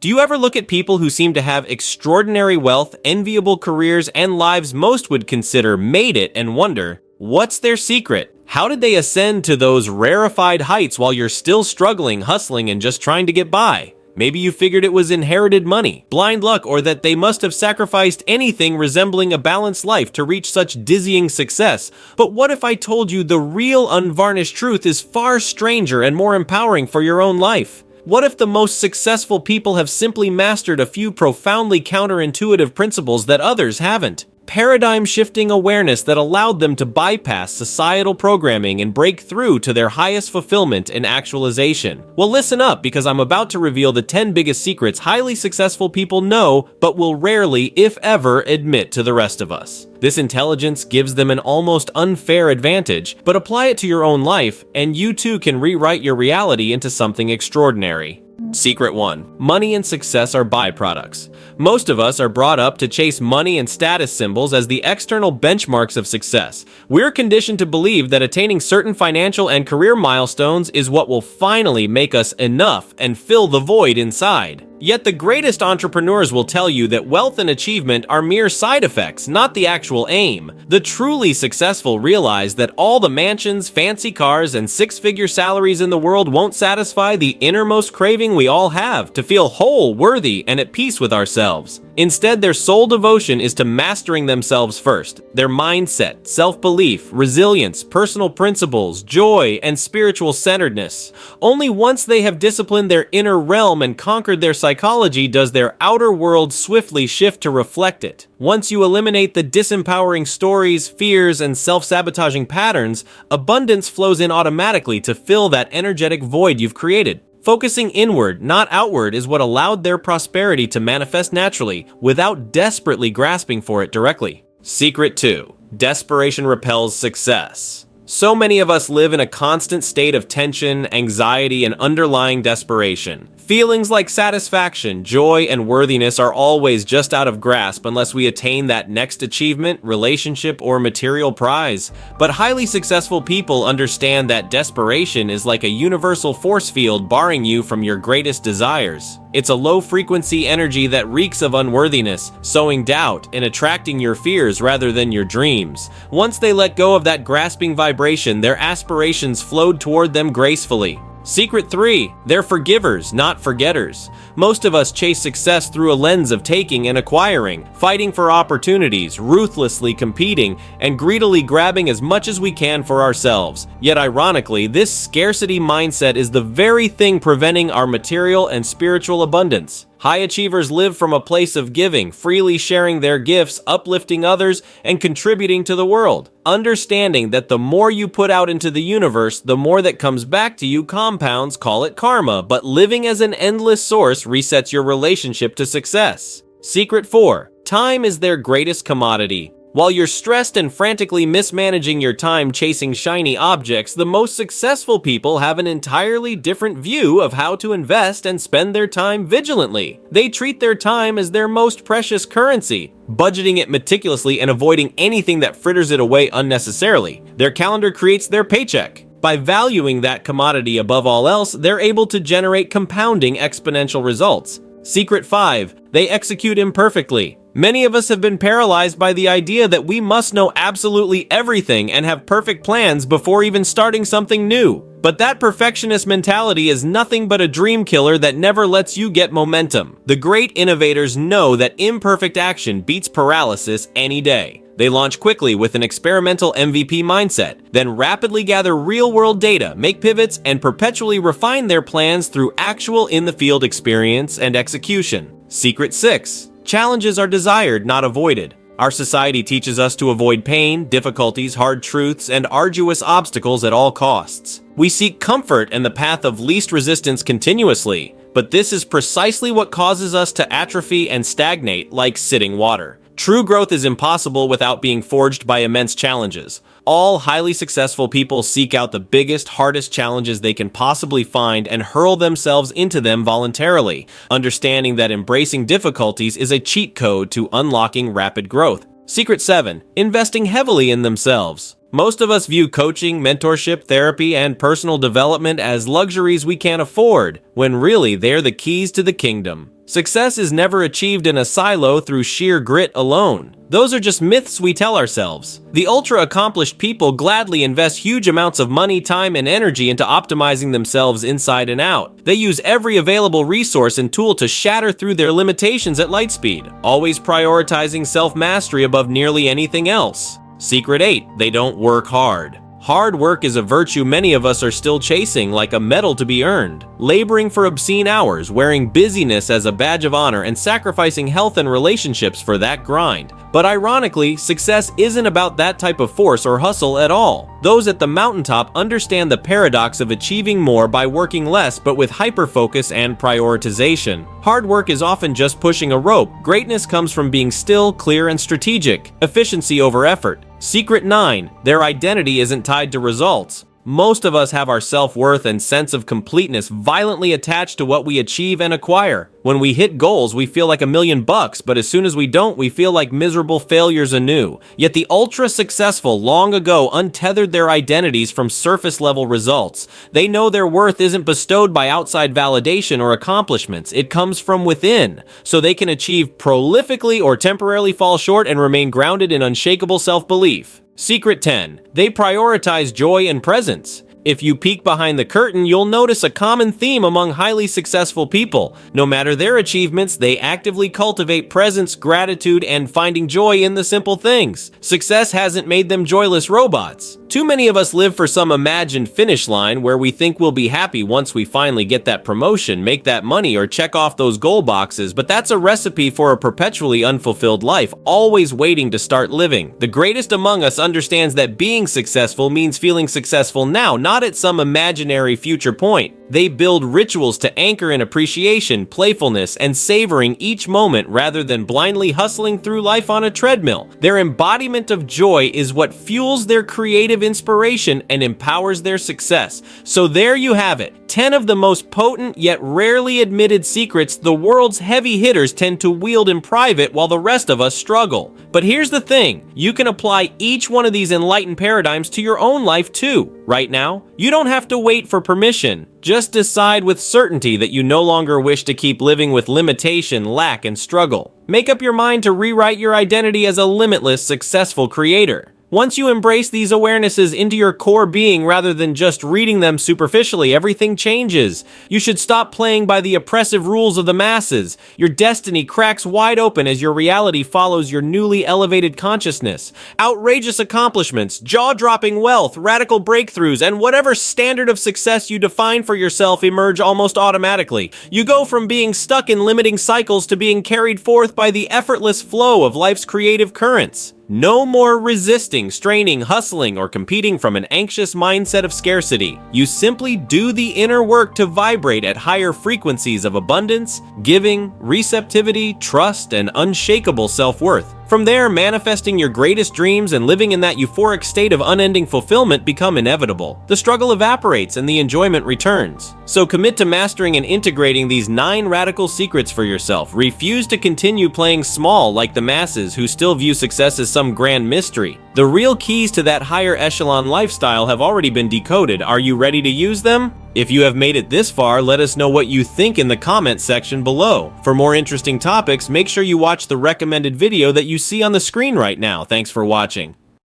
Do you ever look at people who seem to have extraordinary wealth, enviable careers, and lives most would consider made it and wonder, what's their secret? How did they ascend to those rarefied heights while you're still struggling, hustling, and just trying to get by? Maybe you figured it was inherited money, blind luck, or that they must have sacrificed anything resembling a balanced life to reach such dizzying success. But what if I told you the real unvarnished truth is far stranger and more empowering for your own life? What if the most successful people have simply mastered a few profoundly counterintuitive principles that others haven't? Paradigm-shifting awareness that allowed them to bypass societal programming and break through to their highest fulfillment and actualization. Well, listen up, because I'm about to reveal the 10 biggest secrets highly successful people know, but will rarely, if ever, admit to the rest of us. This intelligence gives them an almost unfair advantage, but apply it to your own life, and you too can rewrite your reality into something extraordinary. Secret 1. Money and success are byproducts. Most of us are brought up to chase money and status symbols as the external benchmarks of success. We're conditioned to believe that attaining certain financial and career milestones is what will finally make us enough and fill the void inside. Yet the greatest entrepreneurs will tell you that wealth and achievement are mere side effects, not the actual aim. The truly successful realize that all the mansions, fancy cars, and six-figure salaries in the world won't satisfy the innermost craving we all have to feel whole, worthy, and at peace with ourselves. Instead, their sole devotion is to mastering themselves first. Their mindset, self-belief, resilience, personal principles, joy, and spiritual centeredness. Only once they have disciplined their inner realm and conquered their psychology does their outer world swiftly shift to reflect it. Once you eliminate the disempowering stories, fears, and self-sabotaging patterns, abundance flows in automatically to fill that energetic void you've created. Focusing inward, not outward, is what allowed their prosperity to manifest naturally, without desperately grasping for it directly. Secret 2. Desperation repels success. So many of us live in a constant state of tension, anxiety, and underlying desperation. Feelings like satisfaction, joy, and worthiness are always just out of grasp unless we attain that next achievement, relationship, or material prize. But highly successful people understand that desperation is like a universal force field barring you from your greatest desires. It's a low-frequency energy that reeks of unworthiness, sowing doubt and attracting your fears rather than your dreams. Once they let go of that grasping vibration, their aspirations flowed toward them gracefully. Secret 3. They're forgivers, not forgetters. Most of us chase success through a lens of taking and acquiring, fighting for opportunities, ruthlessly competing, and greedily grabbing as much as we can for ourselves. Yet ironically, this scarcity mindset is the very thing preventing our material and spiritual abundance. High achievers live from a place of giving, freely sharing their gifts, uplifting others, and contributing to the world. Understanding that the more you put out into the universe, the more that comes back to you compounds, call it karma, but living as an endless source resets your relationship to success. Secret 4. Time is their greatest commodity. While you're stressed and frantically mismanaging your time chasing shiny objects, the most successful people have an entirely different view of how to invest and spend their time vigilantly. They treat their time as their most precious currency, budgeting it meticulously and avoiding anything that fritters it away unnecessarily. Their calendar creates their paycheck. By valuing that commodity above all else, they're able to generate compounding exponential results. Secret 5. They execute imperfectly. Many of us have been paralyzed by the idea that we must know absolutely everything and have perfect plans before even starting something new. But that perfectionist mentality is nothing but a dream killer that never lets you get momentum. The great innovators know that imperfect action beats paralysis any day. They launch quickly with an experimental MVP mindset, then rapidly gather real-world data, make pivots, and perpetually refine their plans through actual in-the-field experience and execution. Secret 6. Challenges are desired, not avoided. Our society teaches us to avoid pain, difficulties, hard truths, and arduous obstacles at all costs. We seek comfort and the path of least resistance continuously, but this is precisely what causes us to atrophy and stagnate like sitting water. True growth is impossible without being forged by immense challenges. All highly successful people seek out the biggest, hardest challenges they can possibly find and hurl themselves into them voluntarily, understanding that embracing difficulties is a cheat code to unlocking rapid growth. Secret 7. Investing heavily in themselves. Most of us view coaching, mentorship, therapy, and personal development as luxuries we can't afford, when really they're the keys to the kingdom. Success is never achieved in a silo through sheer grit alone. Those are just myths we tell ourselves. The ultra-accomplished people gladly invest huge amounts of money, time, and energy into optimizing themselves inside and out. They use every available resource and tool to shatter through their limitations at light speed, always prioritizing self-mastery above nearly anything else. Secret 8. They don't work hard. Hard work is a virtue many of us are still chasing like a medal to be earned. Laboring for obscene hours, wearing busyness as a badge of honor, and sacrificing health and relationships for that grind. But ironically, success isn't about that type of force or hustle at all. Those at the mountaintop understand the paradox of achieving more by working less but with hyper-focus and prioritization. Hard work is often just pushing a rope. Greatness comes from being still, clear, and strategic. Efficiency over effort. Secret 9. Their identity isn't tied to results. Most of us have our self-worth and sense of completeness violently attached to what we achieve and acquire. When we hit goals, we feel like $1,000,000, but as soon as we don't, we feel like miserable failures anew. Yet the ultra-successful long ago untethered their identities from surface-level results. They know their worth isn't bestowed by outside validation or accomplishments. It comes from within, so they can achieve prolifically or temporarily fall short and remain grounded in unshakable self-belief. Secret 10. They prioritize joy and presence. If you peek behind the curtain, you'll notice a common theme among highly successful people. No matter their achievements, they actively cultivate presence, gratitude, and finding joy in the simple things. Success hasn't made them joyless robots. Too many of us live for some imagined finish line where we think we'll be happy once we finally get that promotion, make that money, or check off those goal boxes, but that's a recipe for a perpetually unfulfilled life, always waiting to start living. The greatest among us understands that being successful means feeling successful now, not at some imaginary future point. They build rituals to anchor in appreciation, playfulness, and savoring each moment rather than blindly hustling through life on a treadmill. Their embodiment of joy is what fuels their creative inspiration and empowers their success. So there you have it. 10 of the most potent yet rarely admitted secrets the world's heavy hitters tend to wield in private while the rest of us struggle. But here's the thing, you can apply each one of these enlightened paradigms to your own life too. Right now, you don't have to wait for permission. Just decide with certainty that you no longer wish to keep living with limitation, lack, and struggle. Make up your mind to rewrite your identity as a limitless, successful creator. Once you embrace these awarenesses into your core being rather than just reading them superficially, everything changes. You should stop playing by the oppressive rules of the masses. Your destiny cracks wide open as your reality follows your newly elevated consciousness. Outrageous accomplishments, jaw-dropping wealth, radical breakthroughs, and whatever standard of success you define for yourself emerge almost automatically. You go from being stuck in limiting cycles to being carried forth by the effortless flow of life's creative currents. No more resisting, straining, hustling, or competing from an anxious mindset of scarcity. You simply do the inner work to vibrate at higher frequencies of abundance, giving, receptivity, trust, and unshakable self-worth. From there, manifesting your greatest dreams and living in that euphoric state of unending fulfillment become inevitable. The struggle evaporates and the enjoyment returns. So commit to mastering and integrating these 9 radical secrets for yourself. Refuse to continue playing small like the masses who still view success as some grand mystery. The real keys to that higher echelon lifestyle have already been decoded. Are you ready to use them? If you have made it this far, let us know what you think in the comment section below. For more interesting topics, make sure you watch the recommended video that you see on the screen right now. Thanks for watching.